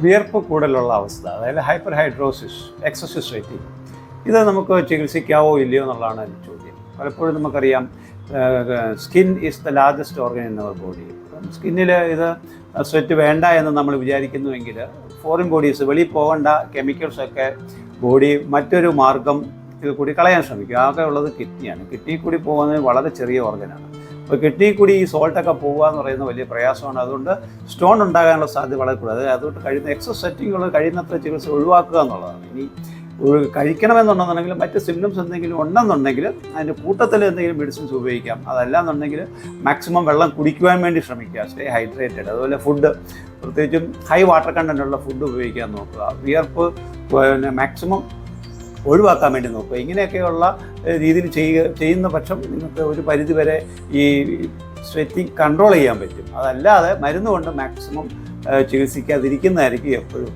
വിയർപ്പ് കൂടുതലുള്ള അവസ്ഥ, അതായത് ഹൈപ്പർ ഹൈഡ്രോസിസ്, എക്സസീവ് സ്വെറ്റിംഗ്, ഇത് നമുക്ക് ചികിത്സിക്കാവോ ഇല്ലയോ എന്നുള്ളതാണ് എൻ്റെ ചോദ്യം. പലപ്പോഴും നമുക്കറിയാം skin is the largest organ in our body. സ്കിന്നിൽ ഇത് സ്വെറ്റ് വേണ്ട എന്ന് നമ്മൾ വിചാരിക്കുന്നുവെങ്കിൽ ഫോറിൻ ബോഡീസ്, വെളിയിൽ പോകേണ്ട കെമിക്കൽസൊക്കെ ബോഡി മറ്റൊരു മാർഗത്തിൽ കൂടി കളയാൻ ശ്രമിക്കും. ആകെ ഉള്ളത് കിഡ്നിയാണ്. കിഡ്നി കൂടി പോകുന്നത് വളരെ ചെറിയ ഓർഗനാണ്. അപ്പോൾ കിഡ്നി കൂടി ഈ സോൾട്ടൊക്കെ പോകുക എന്ന് പറയുന്നത് വലിയ പ്രയാസമാണ്. അതുകൊണ്ട് സ്റ്റോൺ ഉണ്ടാകാനുള്ള സാധ്യത വളരെ കൂടുതൽ. അതുകൊണ്ട് കഴിയുന്ന എക്സസ് സെറ്റിങ്ങുകൾ കഴിയുന്നത്ര ചികിത്സ ഒഴിവാക്കുക എന്നുള്ളതാണ്. ഇനി കഴിക്കണമെന്നുണ്ടെന്നുണ്ടെങ്കിൽ മറ്റ് സിംറ്റംസ് എന്തെങ്കിലും ഉണ്ടെന്നുണ്ടെങ്കിൽ അതിൻ്റെ കൂട്ടത്തിൽ എന്തെങ്കിലും മെഡിസിൻസ് ഉപയോഗിക്കാം. അതല്ലാന്നുണ്ടെങ്കിൽ മാക്സിമം വെള്ളം കുടിക്കുവാൻ വേണ്ടി ശ്രമിക്കുക, സ്റ്റേ ഹൈഡ്രേറ്റഡ്. അതുപോലെ ഫുഡ്, പ്രത്യേകിച്ചും ഹൈ വാട്ടർ കണ്ടൻറ്റുള്ള ഫുഡ് ഉപയോഗിക്കാൻ നോക്കുക. വിയർപ്പ് മാക്സിമം ഒഴിവാക്കാൻ വേണ്ടി നോക്കുക. ഇങ്ങനെയൊക്കെയുള്ള രീതിയിൽ ചെയ്യുന്ന പക്ഷം നിങ്ങൾക്ക് ഒരു പരിധിവരെ ഈ സ്വെറ്റിംഗ് കൺട്രോൾ ചെയ്യാൻ പറ്റും. അതല്ലാതെ മരുന്ന് കൊണ്ട് മാക്സിമം ചികിത്സിക്കാതിരിക്കുന്നതായിരിക്കും എപ്പോഴും